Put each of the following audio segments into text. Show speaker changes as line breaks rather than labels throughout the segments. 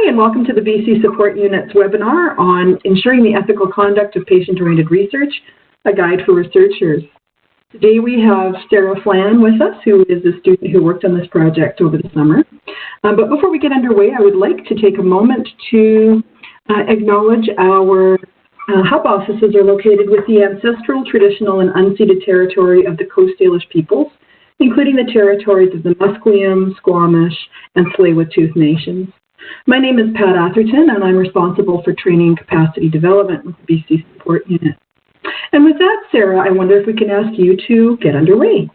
Hi, and welcome to the BC Support Unit's webinar on Ensuring the Ethical Conduct of Patient-Oriented Research, a Guide for Researchers. Today we have Sarah Flan with us, who is a student who worked on this project over the summer. But before we get underway, I would like to take a moment to acknowledge our hub offices are located with the ancestral, traditional, and unceded territory of the Coast Salish peoples, including the territories of the Musqueam, Squamish, and Tsleil-Waututh nations. My name is Pat Atherton, and I'm responsible for training and capacity development with the BC Support Unit. And with that, Sarah, I wonder if we can ask you to get underway.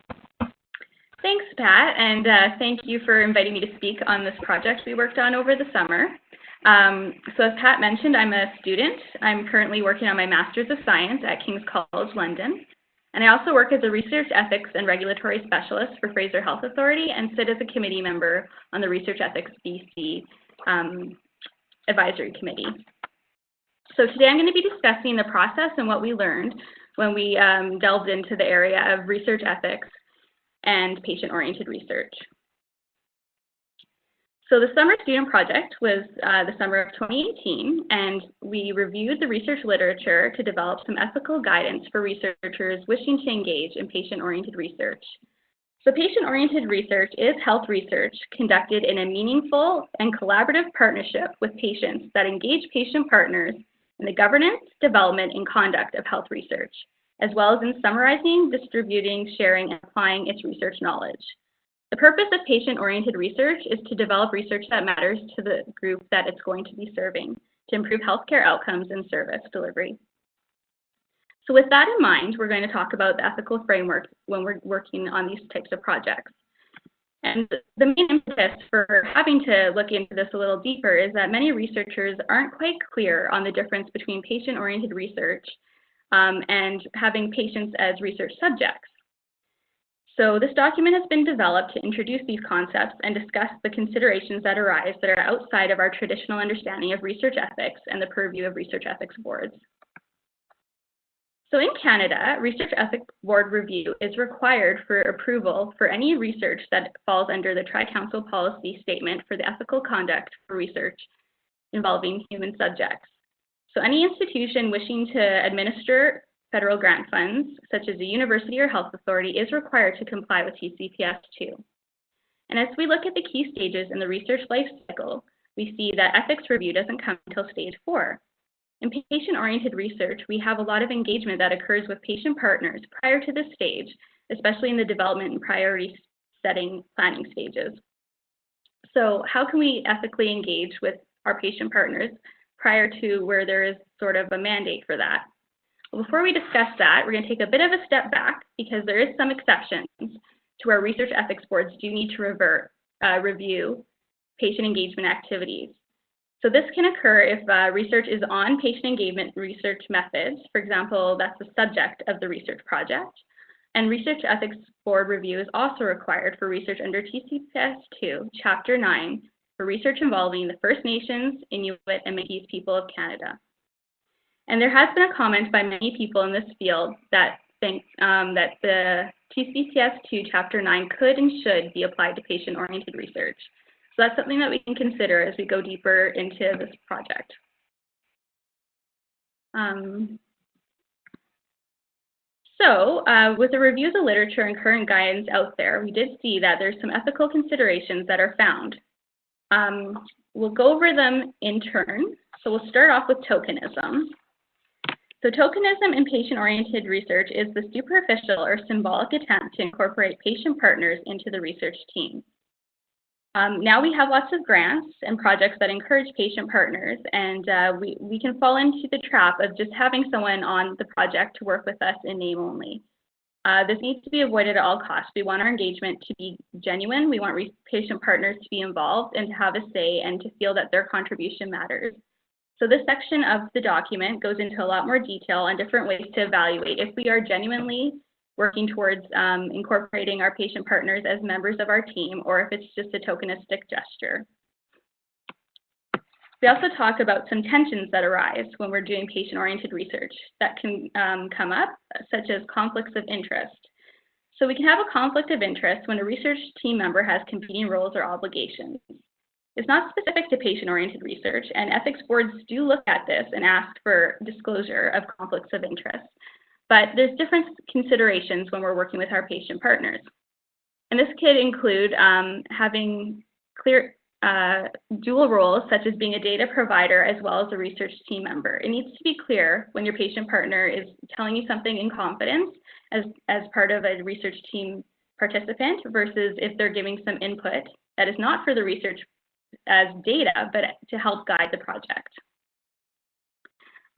Thanks, Pat, and thank you for inviting me to speak on this project we worked on over the summer. So as Pat mentioned, I'm a student. I'm currently working on my Master's of Science at King's College London. And I also work as a research ethics and regulatory specialist for Fraser Health Authority and sit as a committee member on the Research Ethics BC Advisory Committee. So today I'm going to be discussing the process and what we learned when we delved into the area of research ethics and patient-oriented research. So the summer student project was the summer of 2018, and we reviewed the research literature to develop some ethical guidance for researchers wishing to engage in patient-oriented research. So patient-oriented research is health research conducted in a meaningful and collaborative partnership with patients that engage patient partners in the governance, development, and conduct of health research, as well as in summarizing, distributing, sharing, and applying its research knowledge. The purpose of patient-oriented research is to develop research that matters to the group that it's going to be serving, to improve healthcare outcomes and service delivery. So with that in mind, we're going to talk about the ethical framework when we're working on these types of projects. And the main impetus for having to look into this a little deeper is that many researchers aren't quite clear on the difference between patient-oriented research and having patients as research subjects. So this document has been developed to introduce these concepts and discuss the considerations that arise that are outside of our traditional understanding of research ethics and the purview of research ethics boards. So in Canada, Research Ethics Board review is required for approval for any research that falls under the Tri-Council Policy Statement for the Ethical Conduct for Research involving human subjects. So any institution wishing to administer federal grant funds, such as a university or health authority, is required to comply with TCPS 2. And as we look at the key stages in the research life cycle, we see that ethics review doesn't come until stage 4. In patient-oriented research, we have a lot of engagement that occurs with patient partners prior to this stage, especially in the development and priority setting planning stages. So how can we ethically engage with our patient partners prior to where there is sort of a mandate for that? Well, before we discuss that, we're going to take a bit of a step back because there is some exceptions to where research ethics boards do need to review patient engagement activities. So this can occur if research is on patient engagement research methods. For example, that's the subject of the research project. And Research Ethics Board review is also required for research under TCPS 2, Chapter 9, for research involving the First Nations, Inuit, and Métis people of Canada. And there has been a comment by many people in this field that think that the TCPS 2, Chapter 9 could and should be applied to patient-oriented research. So that's something that we can consider as we go deeper into this project. With the review of the literature and current guidance out there, we did see that there's some ethical considerations that are found. We'll go over them in turn. So we'll start off with tokenism. So tokenism in patient-oriented research is the superficial or symbolic attempt to incorporate patient partners into the research team. Now we have lots of grants and projects that encourage patient partners, and we can fall into the trap of just having someone on the project to work with us in name only. This needs to be avoided at all costs. We want our engagement to be genuine. We want patient partners to be involved and to have a say and to feel that their contribution matters. So this section of the document goes into a lot more detail on different ways to evaluate if we are genuinely working towards incorporating our patient partners as members of our team, or if it's just a tokenistic gesture. We also talk about some tensions that arise when we're doing patient-oriented research that can come up, such as conflicts of interest. So we can have a conflict of interest when a research team member has competing roles or obligations. It's not specific to patient-oriented research, and ethics boards do look at this and ask for disclosure of conflicts of interest. But there's different considerations when we're working with our patient partners. And this could include having clear dual roles, such as being a data provider as well as a research team member. It needs to be clear when your patient partner is telling you something in confidence as part of a research team participant versus if they're giving some input that is not for the research as data, but to help guide the project.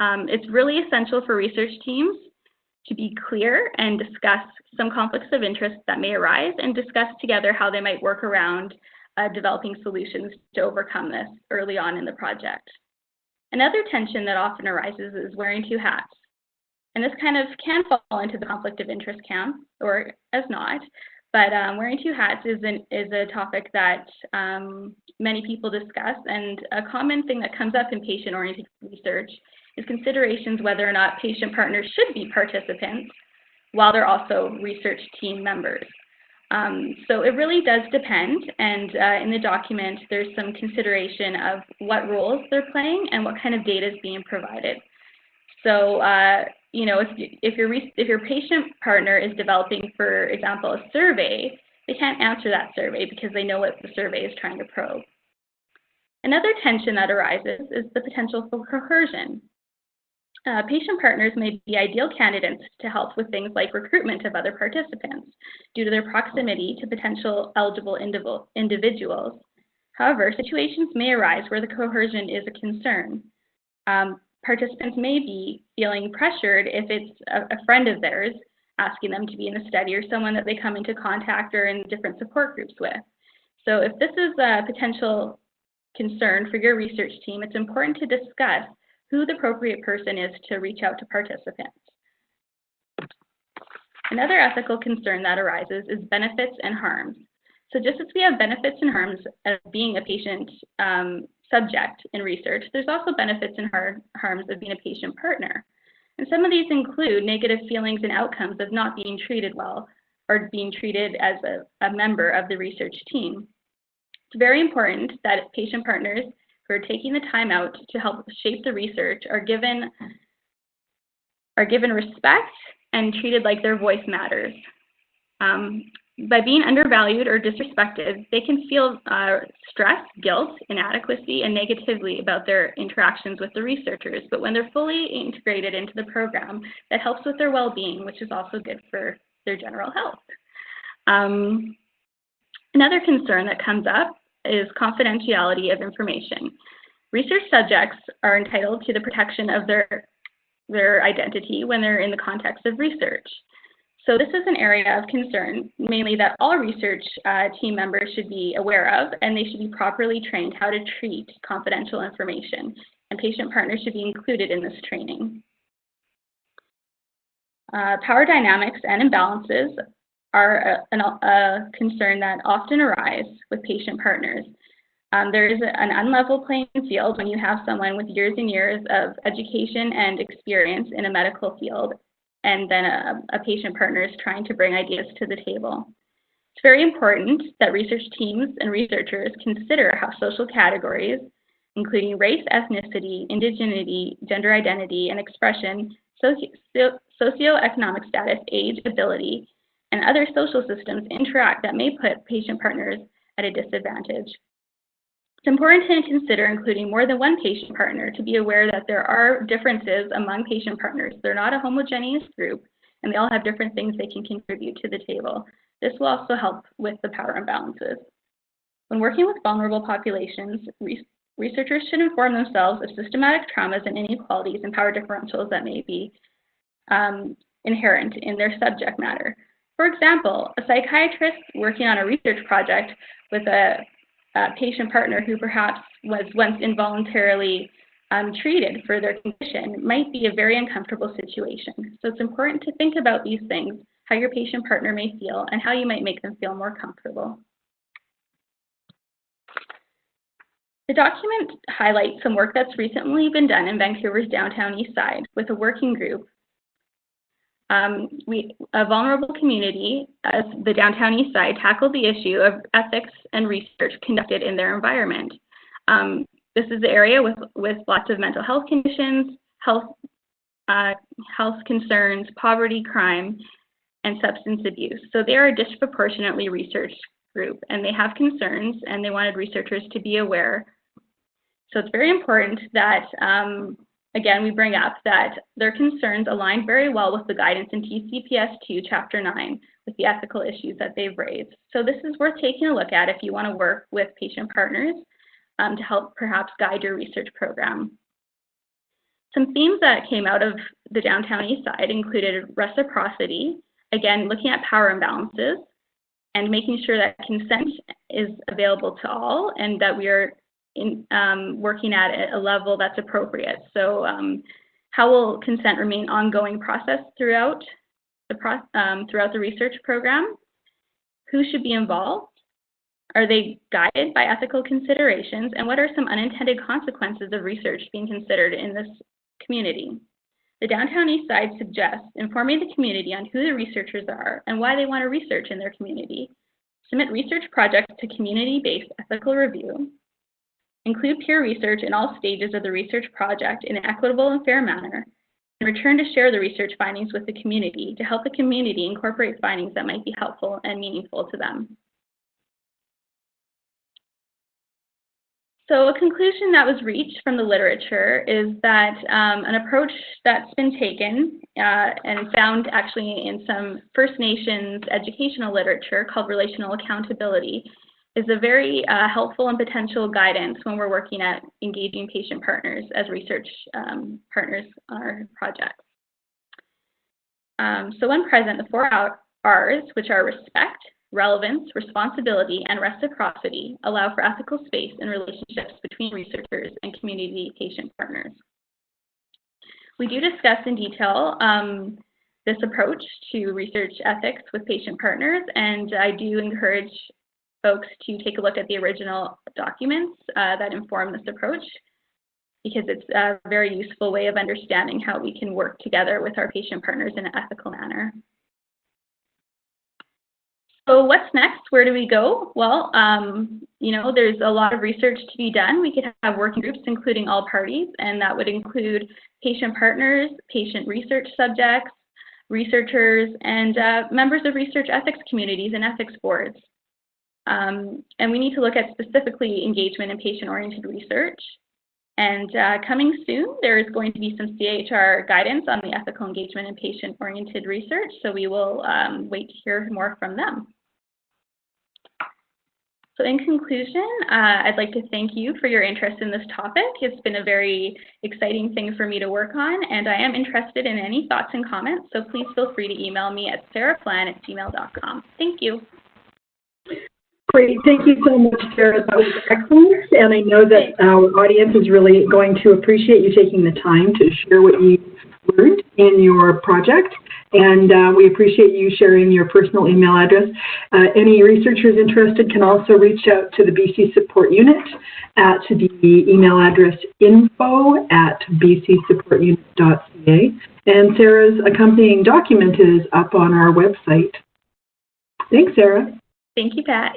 It's really essential for research teams to be clear and discuss some conflicts of interest that may arise and discuss together how they might work around developing solutions to overcome this early on in the project. Another tension that often arises is wearing two hats. And this kind of can fall into the conflict of interest camp or as not, but wearing two hats is a topic that many people discuss, and a common thing that comes up in patient-oriented research is considerations whether or not patient partners should be participants while they're also research team members. So it really does depend, and in the document there's some consideration of what roles they're playing and what kind of data is being provided. So you know, if your patient partner is developing, for example, a survey, they can't answer that survey because they know what the survey is trying to probe. Another tension that arises is the potential for coercion. Patient partners may be ideal candidates to help with things like recruitment of other participants due to their proximity to potential eligible individuals. However, situations may arise where the coercion is a concern. Participants may be feeling pressured if it's a friend of theirs asking them to be in a study or someone that they come into contact or in different support groups with. So if this is a potential concern for your research team, it's important to discuss who the appropriate person is to reach out to participants. Another ethical concern that arises is benefits and harms. So just as we have benefits and harms of being a patient subject in research, there's also benefits and harms of being a patient partner. And some of these include negative feelings and outcomes of not being treated well or being treated as a member of the research team. It's very important that patient partners who are taking the time out to help shape the research are given respect and treated like their voice matters. By being undervalued or disrespected, they can feel stress, guilt, inadequacy, and negatively about their interactions with the researchers. But when they're fully integrated into the program, that helps with their well-being, which is also good for their general health. Another concern that comes up is confidentiality of information. Research subjects are entitled to the protection of their identity when they're in the context of research. So this is an area of concern, mainly that all research team members should be aware of, and they should be properly trained how to treat confidential information, and patient partners should be included in this training. Power dynamics and imbalances are a concern that often arise with patient partners. There is an unlevel playing field when you have someone with years and years of education and experience in a medical field, and then a patient partner is trying to bring ideas to the table. It's very important that research teams and researchers consider how social categories, including race, ethnicity, indigeneity, gender identity, and expression, socioeconomic status, age, ability, and other social systems interact that may put patient partners at a disadvantage. It's important to consider including more than one patient partner to be aware that there are differences among patient partners. They're not a homogeneous group, and they all have different things they can contribute to the table. This will also help with the power imbalances. When working with vulnerable populations, researchers should inform themselves of systematic traumas and inequalities and power differentials that may be inherent in their subject matter. For example, a psychiatrist working on a research project with a patient partner who perhaps was once involuntarily treated for their condition might be a very uncomfortable situation. So it's important to think about these things, how your patient partner may feel, and how you might make them feel more comfortable. The document highlights some work that's recently been done in Vancouver's downtown east side with a working group. A vulnerable community of the downtown east side tackled the issue of ethics and research conducted in their environment. This is the area with lots of mental health conditions, health concerns, poverty, crime, and substance abuse. So they are a disproportionately researched group, and they have concerns, and they wanted researchers to be aware. So it's very important that, again, we bring up that their concerns align very well with the guidance in TCPS 2, Chapter 9, with the ethical issues that they've raised. So this is worth taking a look at if you want to work with patient partners to help perhaps guide your research program. Some themes that came out of the Downtown East Side included reciprocity, again, looking at power imbalances, and making sure that consent is available to all, and that we are working at a level that's appropriate. So how will consent remain ongoing process throughout the research program? Who should be involved? Are they guided by ethical considerations? And what are some unintended consequences of research being considered in this community? The Downtown East Side suggests informing the community on who the researchers are and why they want to research in their community. Submit research projects to community-based ethical review. Include peer research in all stages of the research project in an equitable and fair manner. And return to share the research findings with the community to help the community incorporate findings that might be helpful and meaningful to them. So a conclusion that was reached from the literature is that an approach that's been taken and found actually in some First Nations educational literature called Relational Accountability is a very helpful and potential guidance when we're working at engaging patient partners as research partners on our projects. So when present, the 4 R's, which are respect, relevance, responsibility, and reciprocity, allow for ethical space in relationships between researchers and community patient partners. We do discuss in detail this approach to research ethics with patient partners, and I do encourage folks to take a look at the original documents that inform this approach, because it's a very useful way of understanding how we can work together with our patient partners in an ethical manner. So what's next? Where do we go? Well, you know, there's a lot of research to be done. We could have working groups including all parties, and that would include patient partners, patient research subjects, researchers, and members of research ethics communities and ethics boards. And we need to look at specifically engagement in patient-oriented research. And coming soon, there is going to be some CHR guidance on the ethical engagement in patient-oriented research, so we will wait to hear more from them. So in conclusion, I'd like to thank you for your interest in this topic. It's been a very exciting thing for me to work on, and I am interested in any thoughts and comments, so please feel free to email me at sarahflan@gmail.com. Thank you.
Great, thank you so much, Sarah. That was excellent, and I know that our audience is really going to appreciate you taking the time to share what you learned in your project, and we appreciate you sharing your personal email address. Any researchers interested can also reach out to the BC Support Unit at the email address info@bcsupportunit.ca, and Sarah's accompanying document is up on our website. Thanks, Sarah.
Thank you, Pat.